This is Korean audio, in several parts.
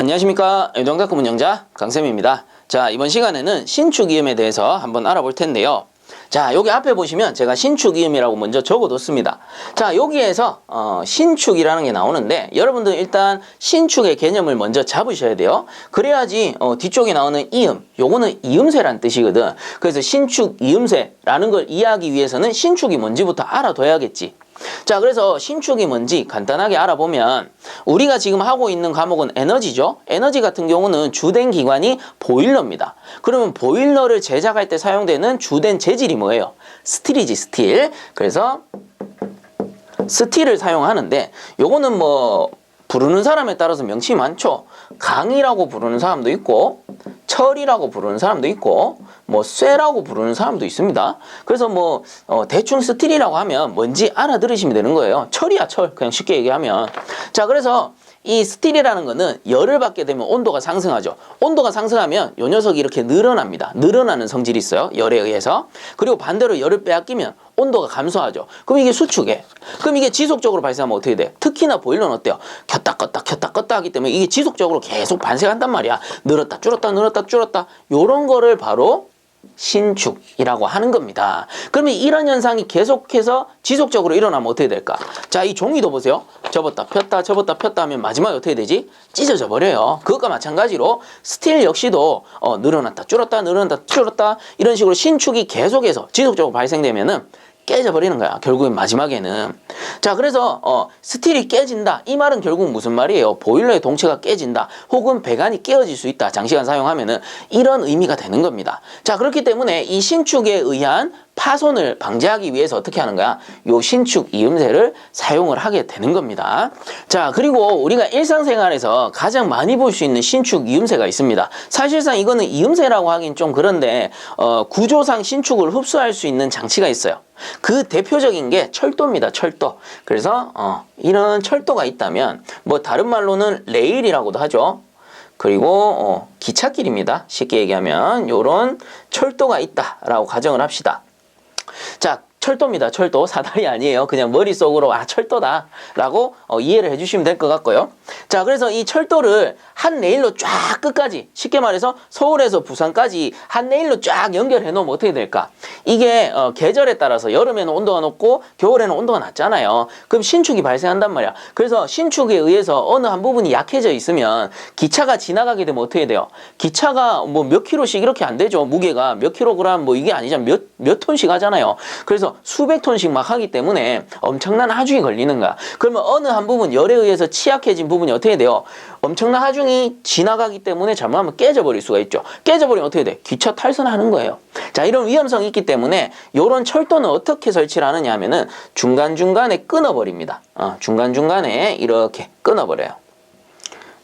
안녕하십니까. 유동학급 운영자 강쌤입니다. 자, 이번 시간에는 신축이음에 대해서 한번 알아볼 텐데요. 자, 여기 앞에 보시면 제가 신축이음이라고 먼저 적어뒀습니다. 자, 여기에서 신축이라는 게 나오는데 여러분들 일단 신축의 개념을 먼저 잡으셔야 돼요. 그래야지 뒤쪽에 나오는 이음, 요거는 이음새란 뜻이거든. 그래서 신축 이음새라는 걸 이해하기 위해서는 신축이 뭔지부터 알아둬야겠지. 자, 그래서 신축이 뭔지 간단하게 알아보면 우리가 지금 하고 있는 과목은 에너지죠. 에너지 같은 경우는 주된 기관이 보일러입니다. 그러면 보일러를 제작할 때 사용되는 주된 재질이 뭐예요? 스틸이지, 스틸. 그래서 스틸을 사용하는데 요거는 뭐 부르는 사람에 따라서 명칭이 많죠. 강이라고 부르는 사람도 있고 철이라고 부르는 사람도 있고 뭐 쇠라고 부르는 사람도 있습니다. 그래서 뭐 대충 스틸이라고 하면 뭔지 알아들으시면 되는 거예요. 철이야, 철. 그냥 쉽게 얘기하면. 자, 그래서 이 스틸이라는 거는 열을 받게 되면 온도가 상승하죠. 온도가 상승하면 이 녀석이 이렇게 늘어납니다. 늘어나는 성질이 있어요. 열에 의해서. 그리고 반대로 열을 빼앗기면 온도가 감소하죠. 그럼 이게 수축에. 그럼 이게 지속적으로 발생하면 어떻게 돼? 특히나 보일러는 어때요? 켰다 껐다 켰다 껐다 하기 때문에 이게 지속적으로 계속 발생한단 말이야. 늘었다 줄었다 늘었다 줄었다. 요런 거를 바로 신축이라고 하는 겁니다. 그러면 이런 현상이 계속해서 지속적으로 일어나면 어떻게 될까? 자, 이 종이도 보세요. 접었다 폈다 접었다 폈다 하면 마지막에 어떻게 되지? 찢어져 버려요. 그것과 마찬가지로 스틸 역시도 늘어났다 줄었다 늘어났다 줄었다 이런 식으로 신축이 계속해서 지속적으로 발생되면은 깨져버리는 거야. 결국엔 마지막에는. 자, 그래서 스틸이 깨진다. 이 말은 결국 무슨 말이에요? 보일러의 동체가 깨진다. 혹은 배관이 깨어질 수 있다. 장시간 사용하면은 이런 의미가 되는 겁니다. 자, 그렇기 때문에 이 신축에 의한 파손을 방지하기 위해서 어떻게 하는 거야? 요 신축 이음새를 사용을 하게 되는 겁니다. 자, 그리고 우리가 일상생활에서 가장 많이 볼 수 있는 신축 이음새가 있습니다. 사실상 이거는 이음새라고 하긴 좀 그런데 구조상 신축을 흡수할 수 있는 장치가 있어요. 그 대표적인 게 철도입니다. 철도. 그래서 이런 철도가 있다면 뭐 다른 말로는 레일이라고도 하죠. 그리고 기찻길입니다. 쉽게 얘기하면 요런 철도가 있다라고 가정을 합시다. 자, 철도입니다. 철도. 사다리 아니에요. 그냥 머릿속으로 철도다 라고 이해를 해주시면 될 것 같고요. 자, 그래서 이 철도를 한 레일로 쫙 끝까지, 쉽게 말해서 서울에서 부산까지 한 레일로 쫙 연결해 놓으면 어떻게 될까? 이게 계절에 따라서 여름에는 온도가 높고 겨울에는 온도가 낮잖아요. 그럼 신축이 발생한단 말이야. 그래서 신축에 의해서 어느 한 부분이 약해져 있으면 기차가 지나가게 되면 어떻게 돼요? 기차가 뭐 몇 킬로씩 이렇게 안 되죠. 무게가 몇 킬로그램 뭐 이게 아니잖아. 몇 톤씩 하잖아요. 그래서 수백 톤씩 막 하기 때문에 엄청난 하중이 걸리는 거야. 그러면 어느 한 부분 열에 의해서 취약해진 부분이 어떻게 돼요? 엄청난 하중이 지나가기 때문에 잘못하면 깨져버릴 수가 있죠. 깨져버리면 어떻게 돼? 기차 탈선하는 거예요. 자, 이런 위험성이 있기 때문에 이런 철도는 어떻게 설치를 하느냐 하면은 중간중간에 끊어버립니다. 중간중간에 이렇게 끊어버려요.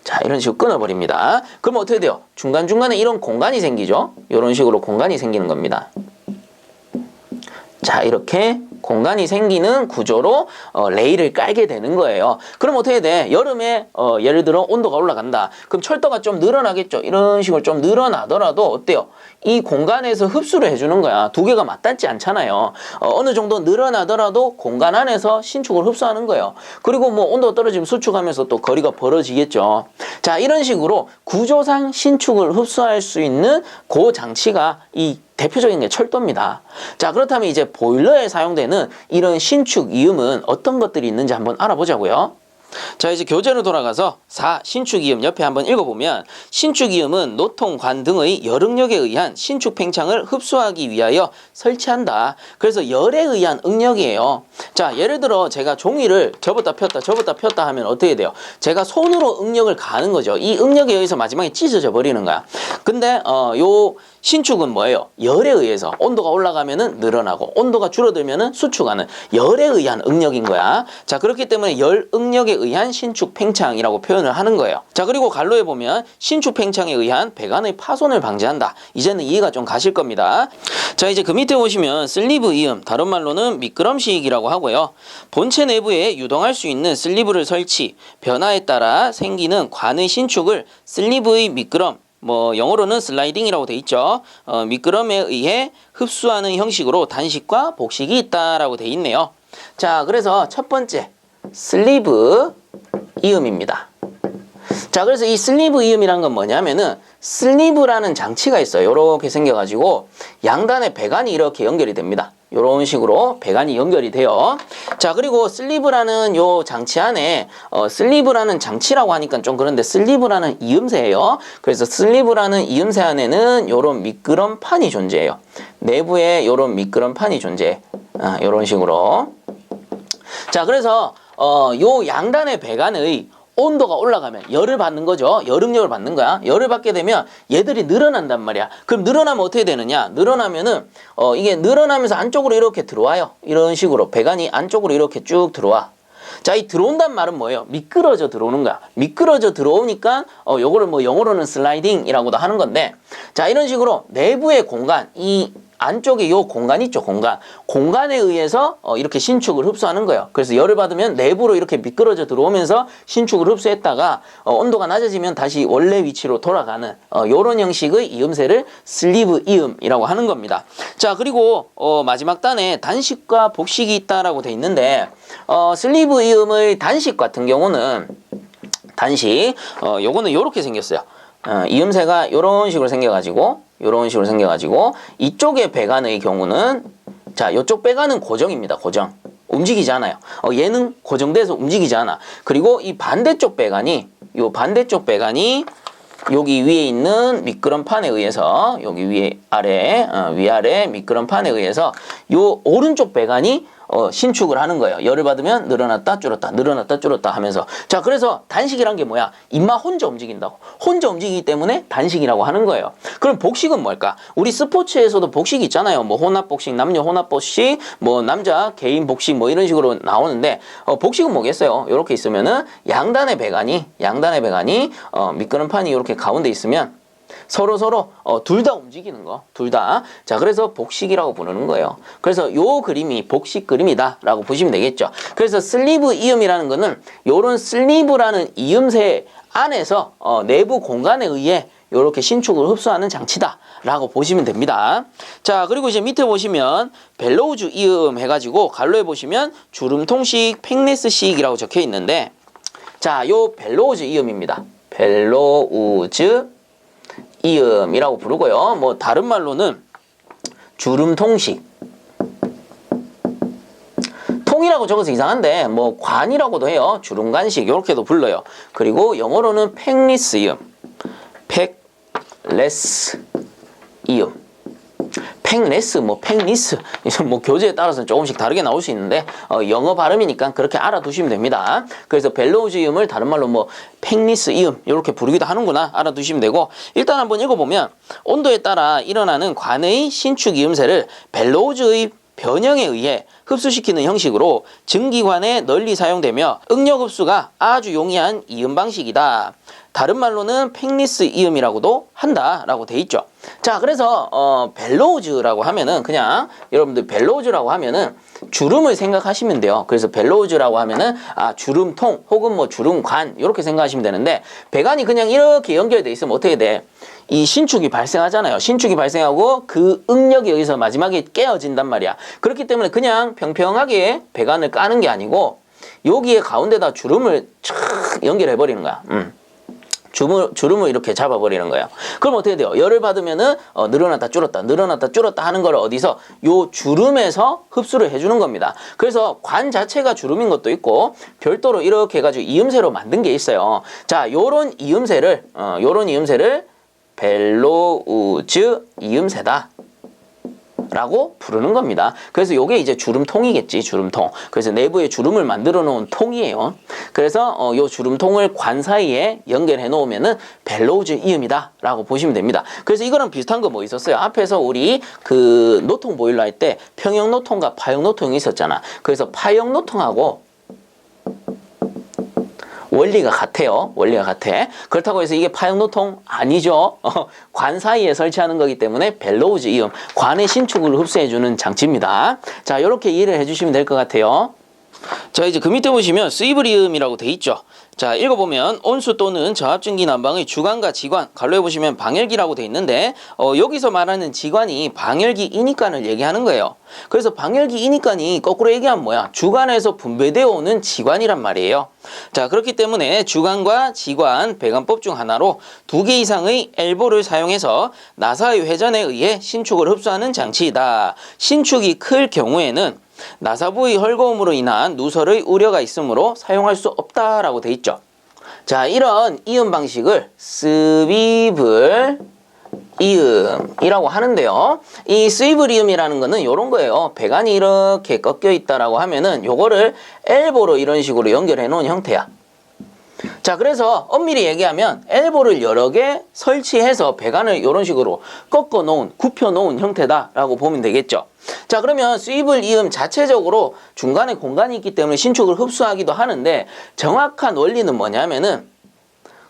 자, 이런 식으로 끊어버립니다. 그럼 어떻게 돼요? 중간중간에 이런 공간이 생기죠. 이런 식으로 공간이 생기는 겁니다. 자, 이렇게 공간이 생기는 구조로 레일을 깔게 되는 거예요. 그럼 어떻게 돼? 여름에 예를 들어 온도가 올라간다. 그럼 철도가 좀 늘어나겠죠. 이런 식으로 좀 늘어나더라도 어때요? 이 공간에서 흡수를 해주는 거야. 두 개가 맞닿지 않잖아요. 어느 정도 늘어나더라도 공간 안에서 신축을 흡수하는 거예요. 그리고 뭐 온도가 떨어지면 수축하면서 또 거리가 벌어지겠죠. 자, 이런 식으로 구조상 신축을 흡수할 수 있는 그 장치가 이 대표적인 게 철도입니다. 자, 그렇다면 이제 보일러에 사용되는 이런 신축 이음은 어떤 것들이 있는지 한번 알아보자고요. 자, 이제 교재로 돌아가서 4. 신축이음 옆에 한번 읽어보면 신축이음은 노통, 관 등의 열응력에 의한 신축 팽창을 흡수하기 위하여 설치한다. 그래서 열에 의한 응력이에요. 자, 예를 들어 제가 종이를 접었다 폈다 하면 어떻게 돼요? 제가 손으로 응력을 가하는 거죠. 이 응력에 의해서 마지막에 찢어져 버리는 거야. 근데 요 신축은 뭐예요? 열에 의해서 온도가 올라가면은 늘어나고 온도가 줄어들면은 수축하는 열에 의한 응력인 거야. 자, 그렇기 때문에 열 응력에 의한 신축 팽창이라고 표현을 하는 거예요. 자, 그리고 갈로에 보면 신축 팽창에 의한 배관의 파손을 방지한다. 이제는 이해가 좀 가실 겁니다. 자, 이제 그 밑에 보시면 슬리브 이음, 다른 말로는 미끄럼식이라고 하고요. 본체 내부에 유동할 수 있는 슬리브를 설치, 변화에 따라 생기는 관의 신축을 슬리브의 미끄럼, 뭐 영어로는 슬라이딩이라고 돼 있죠. 미끄럼에 의해 흡수하는 형식으로 단식과 복식이 있다라고 돼 있네요. 자, 그래서 첫 번째 슬리브 이음입니다. 자, 그래서 이 슬리브 이음이란 건 뭐냐면은 슬리브라는 장치가 있어요. 이렇게 생겨가지고 양단에 배관이 이렇게 연결이 됩니다. 이런 식으로 배관이 연결이 돼요. 자, 그리고 슬리브라는 요 장치 안에 슬리브라는 장치라고 하니까 좀 그런데 슬리브라는 이음새예요. 그래서 슬리브라는 이음새 안에는 요런 미끄럼판이 존재해요. 내부에 요런 미끄럼판이 존재해. 요런 식으로. 자, 그래서 요 양단의 배관의 온도가 올라가면 열을 받는 거죠. 여름열을 받는 거야. 열을 받게 되면 얘들이 늘어난단 말이야. 그럼 늘어나면 어떻게 되느냐? 늘어나면은 이게 늘어나면서 안쪽으로 이렇게 들어와요. 이런 식으로 배관이 안쪽으로 이렇게 쭉 들어와. 자, 이 들어온단 말은 뭐예요? 미끄러져 들어오는 거야. 미끄러져 들어오니까 요거를 뭐 영어로는 슬라이딩이라고도 하는 건데, 자, 이런 식으로 내부의 공간, 이 안쪽에 요 공간 있죠, 공간. 공간에 의해서 이렇게 신축을 흡수하는 거예요. 그래서 열을 받으면 내부로 이렇게 미끄러져 들어오면서 신축을 흡수했다가 온도가 낮아지면 다시 원래 위치로 돌아가는 요런 형식의 이음새를 슬리브 이음이라고 하는 겁니다. 자, 그리고 마지막 단에 단식과 복식이 있다라고 돼 있는데 슬리브 이음의 단식 같은 경우는 단식 요거는 요렇게 생겼어요. 이음새가 요런 식으로 생겨가지고 이쪽의 배관의 경우는 자, 요쪽 배관은 고정입니다. 고정. 움직이지 않아요. 얘는 고정돼서 움직이지 않아. 그리고 이 반대쪽 배관이 여기 위에 있는 미끄럼판에 의해서 여기 위아래 미끄럼판에 의해서 요 오른쪽 배관이 신축을 하는 거예요. 열을 받으면 늘어났다 줄었다 늘어났다 줄었다 하면서. 자, 그래서 단식이란 게 뭐야? 인마 혼자 움직인다고. 혼자 움직이기 때문에 단식이라고 하는 거예요. 그럼 복식은 뭘까? 우리 스포츠에서도 복식이 있잖아요. 뭐 혼합복식, 남녀 혼합복식, 뭐 남자 개인 복식 뭐 이런 식으로 나오는데 복식은 뭐겠어요? 이렇게 있으면은 양단의 배관이 미끄럼판이 이렇게 가운데 있으면 서로 둘 다 움직이는 거, 둘 다. 자, 그래서 복식이라고 부르는 거예요. 그래서 요 그림이 복식 그림이다라고 보시면 되겠죠. 그래서 슬리브 이음이라는 거는 요런 슬리브라는 이음새 안에서 내부 공간에 의해 요렇게 신축을 흡수하는 장치다라고 보시면 됩니다. 자, 그리고 이제 밑에 보시면 벨로우즈 이음 해가지고 갈로에 보시면 주름통식, 팽네스식이라고 적혀 있는데, 자, 요 벨로우즈 이음입니다. 벨로우즈 이음이라고 부르고요. 뭐 다른 말로는 주름통식. 통이라고 적어서 이상한데 뭐 관이라고도 해요. 주름관식 이렇게도 불러요. 그리고 영어로는 팽리스 이음. 팽레스 이음. 팽레스, 뭐 팽리스, 뭐 교재에 따라서는 조금씩 다르게 나올 수 있는데 영어 발음이니까 그렇게 알아두시면 됩니다. 그래서 벨로우즈 이음을 다른 말로 뭐 팽리스 이음 이렇게 부르기도 하는구나 알아두시면 되고, 일단 한번 읽어보면 온도에 따라 일어나는 관의 신축 이음새를 벨로우즈의 변형에 의해 흡수시키는 형식으로 증기관에 널리 사용되며 응력 흡수가 아주 용이한 이음 방식이다. 다른 말로는 팽리스 이음이라고도 한다라고 돼 있죠. 자, 그래서 벨로우즈라고 하면은 그냥 여러분들 벨로우즈라고 하면은 주름을 생각하시면 돼요. 그래서 벨로우즈라고 하면은 주름통 혹은 뭐 주름관 이렇게 생각하시면 되는데, 배관이 그냥 이렇게 연결돼 있으면 어떻게 돼? 이 신축이 발생하잖아요. 신축이 발생하고 그 응력에 의해서 마지막에 깨어진단 말이야. 그렇기 때문에 그냥 평평하게 배관을 까는 게 아니고 여기에 가운데다 주름을 촥 연결해 버리는 거야. 주름을 이렇게 잡아버리는 거예요. 그럼 어떻게 돼요? 열을 받으면은 늘어났다 줄었다 늘어났다 줄었다 하는 걸 어디서? 요 주름에서 흡수를 해주는 겁니다. 그래서 관 자체가 주름인 것도 있고 별도로 이렇게 해가지고 이음새로 만든 게 있어요. 자, 요런 이음새를 벨로우즈 이음새다 라고 부르는 겁니다. 그래서 요게 이제 주름통이겠지, 주름통. 그래서 내부에 주름을 만들어 놓은 통이에요. 그래서 요 주름통을 관 사이에 연결해 놓으면은 벨로우즈 이음이다 라고 보시면 됩니다. 그래서 이거랑 비슷한 거 뭐 있었어요? 앞에서 우리 그 노통 보일러 할 때 평형 노통과 파형 노통이 있었잖아. 그래서 파형 노통하고 원리가 같아요. 원리가 같아. 그렇다고 해서 이게 파형노통 아니죠. 관 사이에 설치하는 거기 때문에 벨로우즈 이음, 관의 신축을 흡수해주는 장치입니다. 자, 이렇게 이해를 해주시면 될 것 같아요. 자, 이제 그 밑에 보시면 스위블 이음이라고 돼 있죠. 자, 읽어보면 온수 또는 저압증기 난방의 주관과 지관, 갈로에 보시면 방열기라고 돼 있는데 여기서 말하는 지관이 방열기 이니간을 얘기하는 거예요. 그래서 방열기 이니간이 거꾸로 얘기하면 뭐야? 주관에서 분배되어 오는 지관이란 말이에요. 자, 그렇기 때문에 주관과 지관, 배관법 중 하나로 2개 이상의 엘보를 사용해서 나사의 회전에 의해 신축을 흡수하는 장치이다. 신축이 클 경우에는 나사 부위 헐거움으로 인한 누설의 우려가 있으므로 사용할 수 없다라고 돼 있죠. 자, 이런 이음 방식을 스위블 이음이라고 하는데요. 이 스위블 이음이라는 거는 이런 거예요. 배관이 이렇게 꺾여 있다라고 하면은 요거를 엘보로 이런 식으로 연결해 놓은 형태야. 자, 그래서 엄밀히 얘기하면 엘보를 여러 개 설치해서 배관을 이런 식으로 꺾어 놓은, 굽혀 놓은 형태다라고 보면 되겠죠. 자, 그러면 스위블 이음 자체적으로 중간에 공간이 있기 때문에 신축을 흡수하기도 하는데 정확한 원리는 뭐냐면은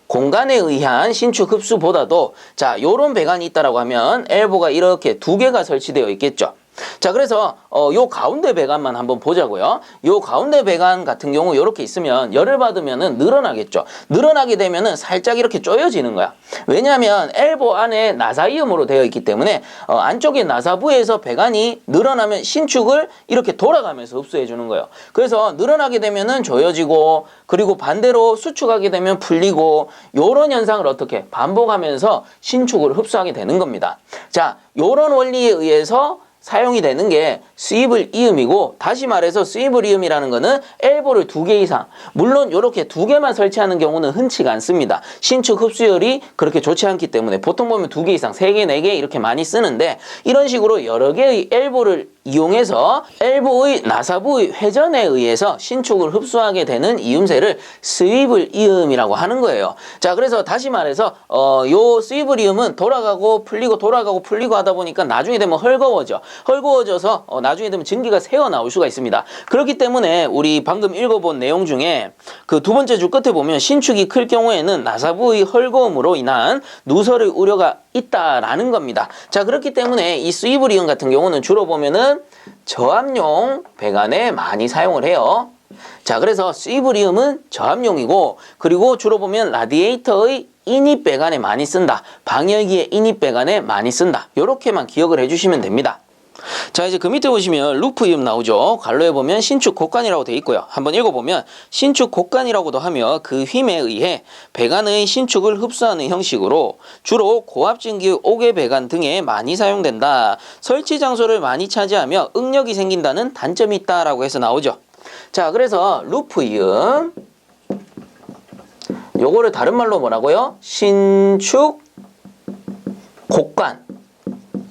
공간에 의한 신축 흡수보다도 자, 요런 배관이 있다라고 하면 엘보가 이렇게 2개가 설치되어 있겠죠. 자, 그래서 요 가운데 배관만 한번 보자고요. 요 가운데 배관 같은 경우 이렇게 있으면 열을 받으면은 늘어나겠죠. 늘어나게 되면은 살짝 이렇게 조여지는 거야. 왜냐하면 엘보 안에 나사이음으로 되어 있기 때문에 안쪽에 나사부에서 배관이 늘어나면 신축을 이렇게 돌아가면서 흡수해 주는 거예요. 그래서 늘어나게 되면은 조여지고, 그리고 반대로 수축하게 되면 풀리고, 요런 현상을 어떻게 반복하면서 신축을 흡수하게 되는 겁니다. 자, 요런 원리에 의해서 사용이 되는 게 스위블 이음이고, 다시 말해서 스위블 이음이라는 거는 엘보를 2개 이상, 물론 이렇게 2개만 설치하는 경우는 흔치가 않습니다. 신축 흡수율이 그렇게 좋지 않기 때문에 보통 보면 2개 이상, 3개, 4개 이렇게 많이 쓰는데, 이런 식으로 여러 개의 엘보를 이용해서 엘보의 나사부의 회전에 의해서 신축을 흡수하게 되는 이음새를 스위블 이음이라고 하는 거예요. 자, 그래서 다시 말해서 요 스위블 이음은 돌아가고 풀리고 돌아가고 풀리고 하다 보니까 나중에 되면 헐거워져서 나중에 되면 증기가 새어 나올 수가 있습니다. 그렇기 때문에 우리 방금 읽어본 내용 중에 그 2번째 줄 끝에 보면 신축이 클 경우에는 나사부의 헐거움으로 인한 누설의 우려가 있다라는 겁니다. 자, 그렇기 때문에 이 스위블 이음 같은 경우는 주로 보면은 저압용 배관에 많이 사용을 해요. 자, 그래서 스위블 이음은 저압용이고, 그리고 주로 보면 라디에이터의 인입 배관에 많이 쓴다. 방열기의 인입 배관에 많이 쓴다. 요렇게만 기억을 해주시면 됩니다. 자, 이제 그 밑에 보시면 루프 이음 나오죠. 갈로에 보면 신축 곡간이라고 되어 있고요. 한번 읽어보면 신축 곡간이라고도 하며 그 힘에 의해 배관의 신축을 흡수하는 형식으로 주로 고압증기 옥외 배관 등에 많이 사용된다. 설치 장소를 많이 차지하며 응력이 생긴다는 단점이 있다라고 해서 나오죠. 자, 그래서 루프 이음, 요거를 다른 말로 뭐라고요? 신축 곡간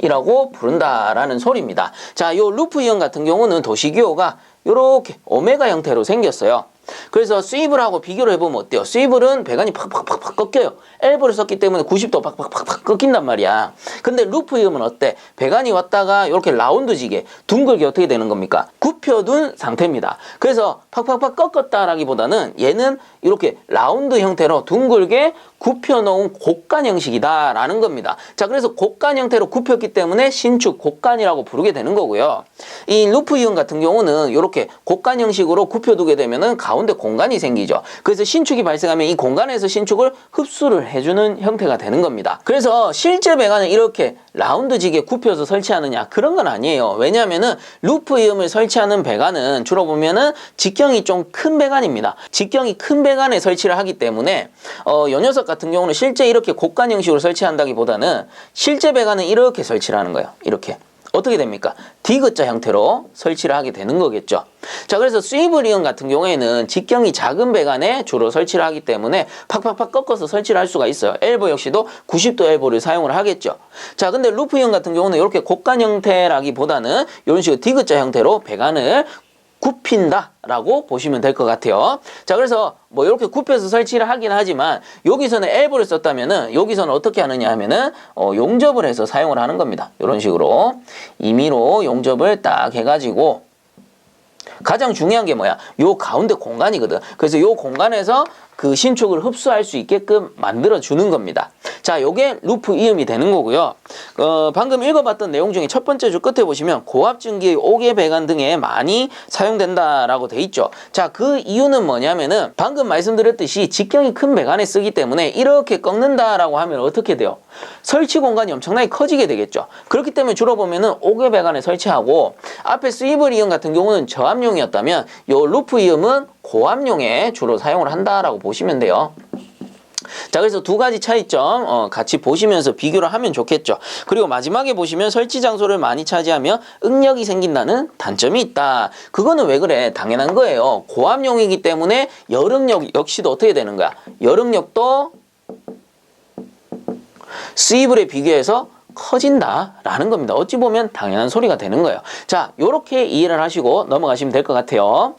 이라고 부른다라는 소리입니다. 자, 요 루프 이음 같은 경우는 도시기호가 요렇게 오메가 형태로 생겼어요. 그래서 스위블하고 비교를 해보면 어때요? 스위블은 배관이 팍팍팍팍 꺾여요. 엘보를 썼기 때문에 90도 팍팍팍팍 꺾인단 말이야. 근데 루프 이음은 어때? 배관이 왔다가 이렇게 라운드지게 둥글게 어떻게 되는 겁니까? 굽혀둔 상태입니다. 그래서 팍팍팍 꺾었다라기보다는 얘는 이렇게 라운드 형태로 둥글게 굽혀놓은 곡간 형식이다라는 겁니다. 자, 그래서 곡간 형태로 굽혔기 때문에 신축 곡간이라고 부르게 되는 거고요. 이 루프 이음 같은 경우는 이렇게 곡간 형식으로 굽혀두게 되면은 가운데 공간이 생기죠. 그래서 신축이 발생하면 이 공간에서 신축을 흡수를 해주는 형태가 되는 겁니다. 그래서 실제 배관을 이렇게 라운드지게 굽혀서 설치하느냐, 그런 건 아니에요. 왜냐하면은 루프 이음을 설치하는 배관은 주로 보면은 직경이 좀 큰 배관입니다. 직경이 큰 배관에 설치를 하기 때문에 요 녀석 같은 경우는 실제 이렇게 곡간 형식으로 설치한다기보다는 실제 배관은 이렇게 설치를 하는 거예요. 이렇게. 어떻게 됩니까? 디귿자 형태로 설치를 하게 되는 거겠죠. 자, 그래서 스위블 이음 같은 경우에는 직경이 작은 배관에 주로 설치를 하기 때문에 팍팍팍 꺾어서 설치를 할 수가 있어요. 엘보 역시도 90도 엘보를 사용을 하겠죠. 자, 근데 루프 이음 같은 경우는 이렇게 곡간 형태라기보다는 이런 식으로 디귿자 형태로 배관을 굽힌다라고 보시면 될 것 같아요. 자, 그래서 뭐 이렇게 굽혀서 설치를 하긴 하지만 여기서는 엘보를 썼다면은 여기서는 어떻게 하느냐 하면은 용접을 해서 사용을 하는 겁니다. 이런 식으로 임의로 용접을 딱 해가지고 가장 중요한 게 뭐야? 요 가운데 공간이거든. 그래서 요 공간에서 그 신축을 흡수할 수 있게끔 만들어 주는 겁니다. 자, 요게 루프 이음이 되는 거고요. 방금 읽어봤던 내용 중에 첫 번째 줄 끝에 보시면 고압증기, 옥외 배관 등에 많이 사용된다라고 돼 있죠. 자, 그 이유는 뭐냐면은 방금 말씀드렸듯이 직경이 큰 배관에 쓰기 때문에 이렇게 꺾는다라고 하면 어떻게 돼요? 설치 공간이 엄청나게 커지게 되겠죠. 그렇기 때문에 주로 보면은 옥외 배관에 설치하고, 앞에 스위블 이음 같은 경우는 저압용이었다면 요 루프 이음은 고압용에 주로 사용을 한다라고 보시면 돼요. 자, 그래서 두 가지 차이점 같이 보시면서 비교를 하면 좋겠죠. 그리고 마지막에 보시면 설치 장소를 많이 차지하며 응력이 생긴다는 단점이 있다. 그거는 왜 그래? 당연한 거예요. 고압용이기 때문에 열응력 역시도 어떻게 되는 거야? 열응력도 스위블에 비교해서 커진다라는 겁니다. 어찌 보면 당연한 소리가 되는 거예요. 자, 요렇게 이해를 하시고 넘어가시면 될 것 같아요.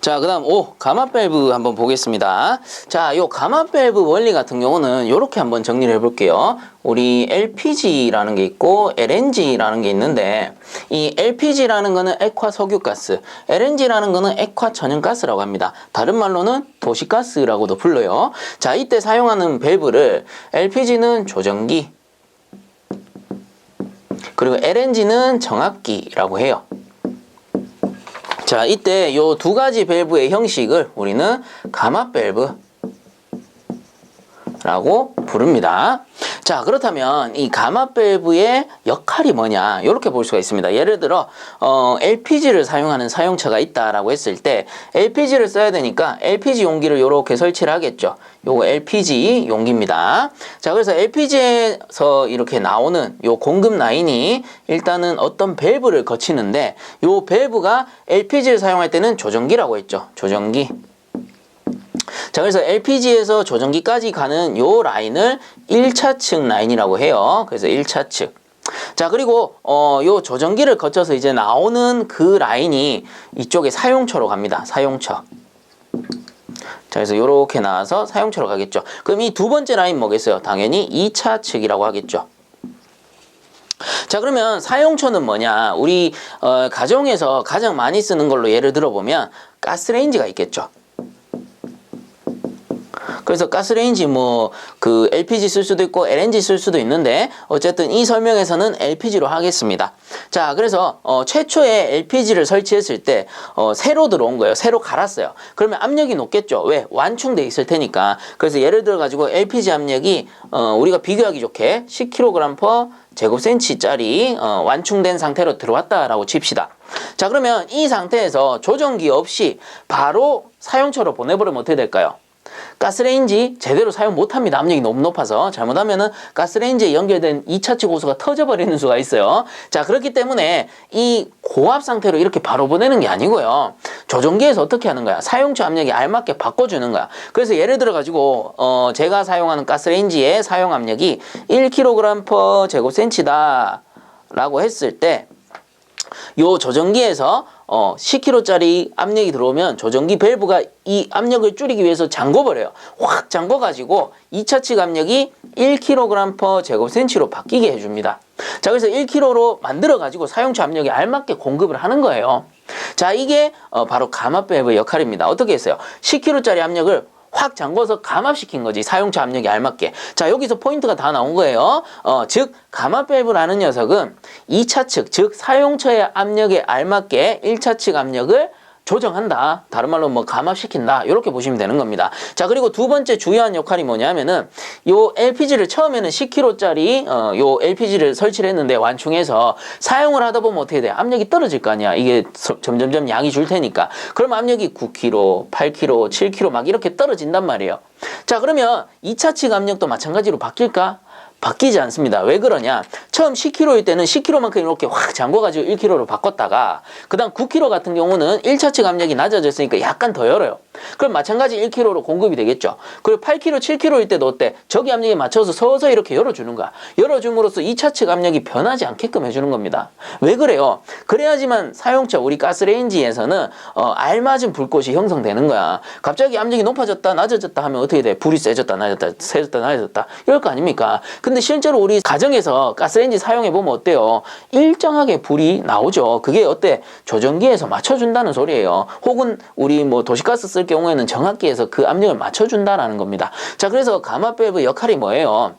자, 그 다음 가마 밸브 한번 보겠습니다. 자, 요 가마 밸브 원리 같은 경우는 요렇게 한번 정리를 해볼게요. 우리 LPG라는 게 있고 LNG라는 게 있는데, 이 LPG라는 거는 액화 석유가스, LNG라는 거는 액화 천연가스라고 합니다. 다른 말로는 도시가스라고도 불러요. 자, 이때 사용하는 밸브를 LPG는 조정기, 그리고 LNG는 정압기라고 해요. 자, 이때 요 두 가지 밸브의 형식을 우리는 가마 밸브라고 부릅니다. 자, 그렇다면 이 가마 밸브의 역할이 뭐냐, 이렇게 볼 수가 있습니다. 예를 들어 LPG를 사용하는 사용처가 있다라고 했을 때 LPG를 써야 되니까 LPG 용기를 이렇게 설치를 하겠죠. 요거 LPG 용기입니다. 자, 그래서 LPG에서 이렇게 나오는 요 공급 라인이 일단은 어떤 밸브를 거치는데, 요 밸브가 LPG를 사용할 때는 조정기라고 했죠. 조정기. 자, 그래서 LPG에서 조정기까지 가는 요 라인을 1차측 라인이라고 해요. 그래서 1차측. 자, 그리고 요 조정기를 거쳐서 이제 나오는 그 라인이 이쪽에 사용처로 갑니다. 사용처. 자, 그래서 요렇게 나와서 사용처로 가겠죠. 그럼 이 두 번째 라인 뭐겠어요? 당연히 2차측이라고 하겠죠. 자, 그러면 사용처는 뭐냐? 우리 가정에서 가장 많이 쓰는 걸로 예를 들어보면 가스레인지가 있겠죠. 그래서 가스레인지 그 LPG 쓸 수도 있고 LNG 쓸 수도 있는데, 어쨌든 이 설명에서는 LPG로 하겠습니다. 자, 그래서 최초에 LPG를 설치했을 때 새로 들어온 거예요. 새로 갈았어요. 그러면 압력이 높겠죠. 왜? 완충돼 있을 테니까. 그래서 예를 들어 가지고 LPG 압력이 우리가 비교하기 좋게 10kg/제곱센치짜리 완충된 상태로 들어왔다라고 칩시다. 자, 그러면 이 상태에서 조정기 없이 바로 사용처로 보내버리면 어떻게 될까요? 가스레인지 제대로 사용 못합니다. 압력이 너무 높아서. 잘못하면은 가스레인지에 연결된 2차측 호스가 터져버리는 수가 있어요. 자, 그렇기 때문에 이 고압 상태로 이렇게 바로 보내는 게 아니고요. 조정기에서 어떻게 하는 거야? 사용처 압력에 알맞게 바꿔주는 거야. 그래서 예를 들어 가지고 제가 사용하는 가스레인지의 사용 압력이 1kg/제곱센치다 라고 했을 때, 요 조정기에서 10kg짜리 압력이 들어오면 조정기 밸브가 이 압력을 줄이기 위해서 잠궈버려요. 확 잠궈가지고 2차측 압력이 1kg/제곱센치로 바뀌게 해줍니다. 자, 그래서 1kg로 만들어가지고 사용처 압력에 알맞게 공급을 하는 거예요. 자, 이게 바로 가마 밸브의 역할입니다. 어떻게 했어요? 10kg짜리 압력을 확 잠궈서 감압시킨 거지, 사용처 압력에 알맞게. 자, 여기서 포인트가 다 나온 거예요. 즉 가마 밸브라는 녀석은 2차측, 즉 사용처의 압력에 알맞게 1차측 압력을 조정한다. 다른 말로 감압시킨다. 이렇게 보시면 되는 겁니다. 자, 그리고 두 번째 중요한 역할이 뭐냐면은 요 LPG를 처음에는 10kg짜리 요 LPG를 설치를 했는데 완충해서 사용을 하다 보면 어떻게 돼? 압력이 떨어질 거 아니야. 이게 점점점 양이 줄 테니까. 그럼 압력이 9kg, 8kg, 7kg 막 이렇게 떨어진단 말이에요. 자, 그러면 2차측 압력도 마찬가지로 바뀔까? 바뀌지 않습니다. 왜 그러냐? 처음 10kg일 때는 10kg만큼 이렇게 확 잠궈가지고 1kg로 바꿨다가, 그 다음 9kg 같은 경우는 1차측 압력이 낮아졌으니까 약간 더 열어요. 그럼 마찬가지 1kg로 공급이 되겠죠. 그리고 8kg, 7kg일 때도 어때? 저기 압력에 맞춰서 서서히 이렇게 열어주는 거야. 열어줌으로써 2차측 압력이 변하지 않게끔 해주는 겁니다. 왜 그래요? 그래야지만 사용처, 우리 가스레인지에서는 알맞은 불꽃이 형성되는 거야. 갑자기 압력이 높아졌다, 낮아졌다 하면 어떻게 돼? 불이 세졌다, 낮아졌다, 세졌다, 낮아졌다. 이럴 거 아닙니까? 근데 실제로 우리 가정에서 가스레인지 사용해보면 어때요? 일정하게 불이 나오죠. 그게 어때? 조정기에서 맞춰준다는 소리예요. 혹은 우리 도시가스 쓸 경우에는 정압기에서 그 압력을 맞춰준다라는 겁니다. 자, 그래서 가마 밸브 역할이 뭐예요?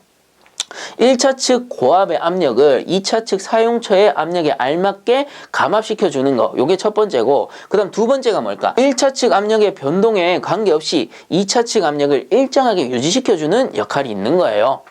1차 측 고압의 압력을 2차 측 사용처의 압력에 알맞게 감압시켜 주는 거. 요게 첫 번째고, 그 다음 두 번째가 뭘까? 1차 측 압력의 변동에 관계없이 2차 측 압력을 일정하게 유지시켜 주는 역할이 있는 거예요.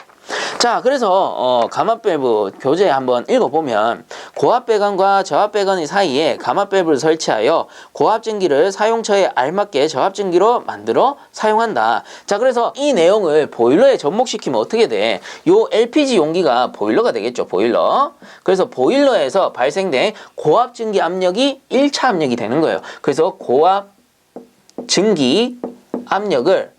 자, 그래서 감압 밸브 교재 한번 읽어보면, 고압 배관과 저압 배관의 사이에 감압 밸브를 설치하여 고압 증기를 사용처에 알맞게 저압 증기로 만들어 사용한다. 자, 그래서 이 내용을 보일러에 접목시키면 어떻게 돼? 요 LPG 용기가 보일러가 되겠죠, 보일러. 그래서 보일러에서 발생된 고압 증기 압력이 1차 압력이 되는 거예요. 그래서 고압 증기 압력을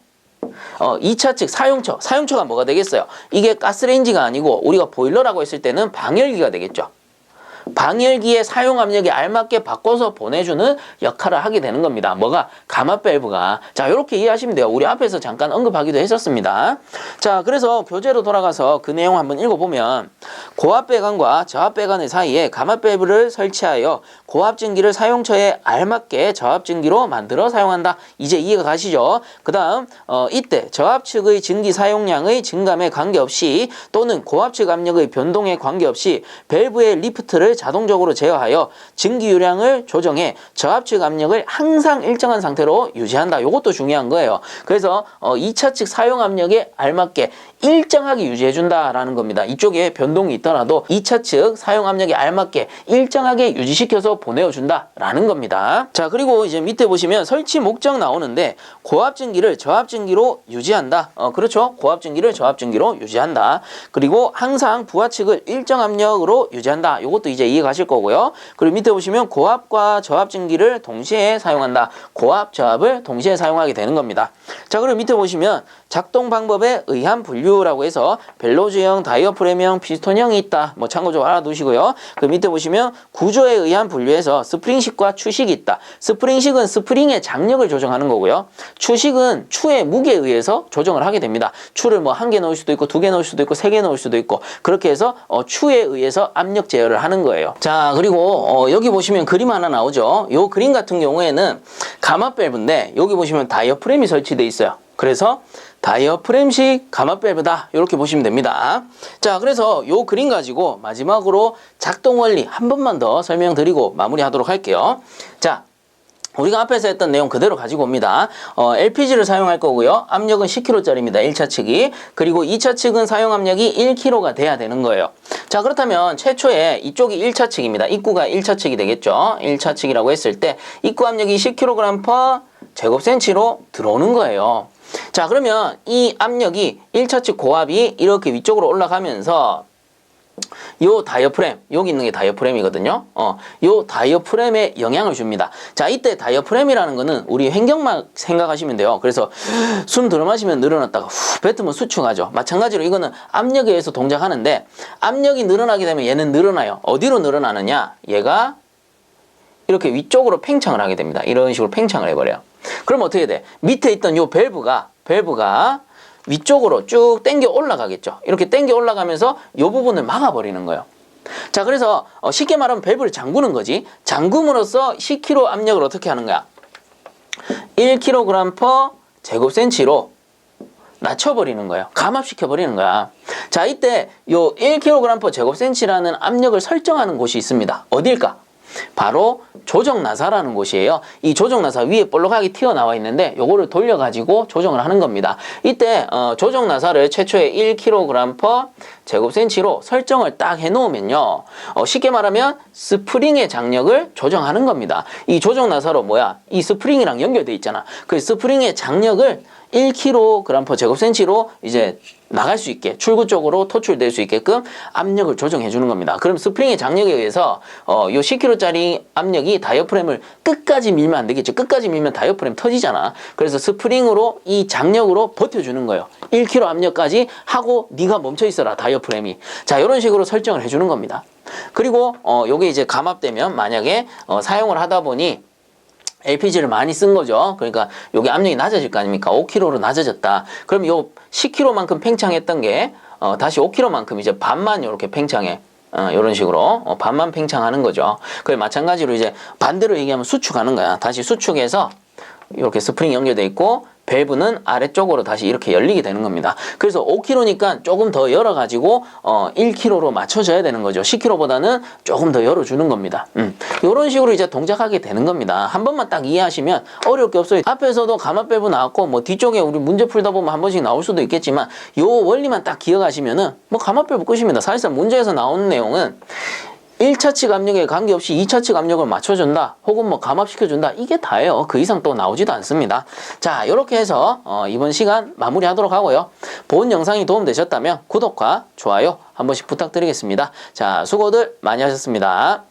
2차 측 사용처가 뭐가 되겠어요? 이게 가스레인지가 아니고 우리가 보일러라고 했을 때는 방열기가 되겠죠. 방열기의 사용 압력에 알맞게 바꿔서 보내주는 역할을 하게 되는 겁니다. 뭐가? 감압 밸브가. 자, 이렇게 이해하시면 돼요. 우리 앞에서 잠깐 언급하기도 했었습니다. 자, 그래서 교재로 돌아가서 그 내용 한번 읽어보면, 고압 배관과 저압 배관의 사이에 감압 밸브를 설치하여 고압 증기를 사용처에 알맞게 저압 증기로 만들어 사용한다. 이제 이해가 가시죠? 그 다음 이때 저압 측의 증기 사용량의 증감에 관계없이 또는 고압 측 압력의 변동에 관계없이 밸브의 리프트를 자동적으로 제어하여 증기 유량을 조정해 저압 측 압력을 항상 일정한 상태로 유지한다. 이것도 중요한 거예요. 그래서 2차 측 사용 압력에 알맞게 일정하게 유지해준다라는 겁니다. 이쪽에 변동이 있더라도 2차 측 사용 압력에 알맞게 일정하게 유지시켜서 보내어준다라는 겁니다. 자, 그리고 이제 밑에 보시면 설치 목적 나오는데, 고압 증기를 저압 증기로 유지한다. 그렇죠. 고압 증기를 저압 증기로 유지한다. 그리고 항상 부하 측을 일정 압력으로 유지한다. 이것도 이제 이해 가실 거고요. 그리고 밑에 보시면 고압과 저압 증기를 동시에 사용한다. 고압, 저압을 동시에 사용하게 되는 겁니다. 자, 그리고 밑에 보시면 작동 방법에 의한 분류라고 해서 벨로즈형, 다이어프램형, 피스톤형이 있다. 뭐 참고적으로 알아두시고요. 그 밑에 보시면 구조에 의한 분류에서 스프링식과 추식이 있다. 스프링식은 스프링의 장력을 조정하는 거고요. 추식은 추의 무게에 의해서 조정을 하게 됩니다. 추를 뭐 1개 넣을 수도 있고 2개 넣을 수도 있고 3개 넣을 수도 있고, 그렇게 해서 추에 의해서 압력 제어를 하는 거예요. 자, 그리고 여기 보시면 그림 하나 나오죠. 요 그림 같은 경우에는 감압 밸브인데, 여기 보시면 다이어프램이 설치되어 있어요. 그래서 다이어프램식 감압 밸브다, 이렇게 보시면 됩니다. 자, 그래서 요 그림 가지고 마지막으로 작동 원리 한 번만 더 설명드리고 마무리하도록 할게요. 자, 우리가 앞에서 했던 내용 그대로 가지고 옵니다. LPG를 사용할 거고요. 압력은 10kg짜리입니다. 1차 측이. 그리고 2차 측은 사용 압력이 1kg가 돼야 되는 거예요. 자, 그렇다면 최초에 이쪽이 1차 측입니다. 입구가 1차 측이 되겠죠. 1차 측이라고 했을 때 입구 압력이 10kg/제곱센치로 들어오는 거예요. 자, 그러면 이 압력이 1차 측 고압이 이렇게 위쪽으로 올라가면서 요 다이어프램, 여기 있는 게 다이어프램이거든요. 요 다이어프램에 영향을 줍니다. 자, 이때 다이어프램이라는 거는 우리 횡격막 생각하시면 돼요. 그래서 숨 들어 마시면 늘어났다가 후 뱉으면 수축하죠. 마찬가지로 이거는 압력에 의해서 동작하는데, 압력이 늘어나게 되면 얘는 늘어나요. 어디로 늘어나느냐? 얘가 이렇게 위쪽으로 팽창을 하게 됩니다. 이런 식으로 팽창을 해버려요. 그럼 어떻게 돼? 밑에 있던 요 밸브가 위쪽으로 쭉 당겨 올라가겠죠. 이렇게 당겨 올라가면서 이 부분을 막아버리는 거예요. 자, 그래서 쉽게 말하면 밸브를 잠그는 거지. 잠금으로써 10kg 압력을 어떻게 하는 거야? 1kg/제곱센치로 낮춰버리는 거예요. 감압시켜버리는 거야. 자, 이때 요 1kg/제곱센치라는 압력을 설정하는 곳이 있습니다. 어딜까? 바로 조정나사라는 곳이에요. 이 조정나사 위에 볼록하게 튀어나와 있는데 요거를 돌려가지고 조정을 하는 겁니다. 이때 조정나사를 최초에 1kg/제곱센치로 설정을 딱 해놓으면요, 쉽게 말하면 스프링의 장력을 조정하는 겁니다. 이 조정나사로 뭐야? 이 스프링이랑 연결돼 있잖아. 그 스프링의 장력을 1kg/제곱센치로 이제 나갈 수 있게, 출구 쪽으로 토출될 수 있게끔 압력을 조정해 주는 겁니다. 그럼 스프링의 장력에 의해서 요 10kg짜리 압력이 다이어프램을 끝까지 밀면 안 되겠죠. 끝까지 밀면 다이어프램 터지잖아. 그래서 스프링으로 이 장력으로 버텨주는 거예요. 1kg 압력까지 하고 네가 멈춰 있어라, 다이어프램이. 자, 이런 식으로 설정을 해주는 겁니다. 그리고 요게 이제 감압되면 만약에 사용을 하다 보니 LPG를 많이 쓴 거죠. 그러니까 요게 압력이 낮아질 거 아닙니까? 5kg로 낮아졌다. 그럼 요 10kg만큼 팽창했던 게 다시 5kg만큼 이제 반만 이렇게 팽창해. 이런 식으로 반만 팽창하는 거죠. 그래, 마찬가지로 이제 반대로 얘기하면 수축하는 거야. 다시 수축해서 이렇게 스프링이 연결돼 있고 밸브는 아래쪽으로 다시 이렇게 열리게 되는 겁니다. 그래서 5kg니까 조금 더 열어가지고 1kg로 맞춰줘야 되는 거죠. 10kg보다는 조금 더 열어주는 겁니다. 이런 식으로 이제 동작하게 되는 겁니다. 한 번만 딱 이해하시면 어려울 게 없어요. 앞에서도 가마 밸브 나왔고 뭐 뒤쪽에 우리 문제 풀다 보면 한 번씩 나올 수도 있겠지만 요 원리만 딱 기억하시면은 뭐 가마 밸브 끝입니다. 사실상 문제에서 나오는 내용은 1차측 압력에 관계없이 2차측 압력을 맞춰준다 혹은 뭐 감압시켜준다 이게 다예요. 그 이상 또 나오지도 않습니다. 자, 이렇게 해서 이번 시간 마무리하도록 하고요. 본 영상이 도움되셨다면 구독과 좋아요 한 번씩 부탁드리겠습니다. 자, 수고들 많이 하셨습니다.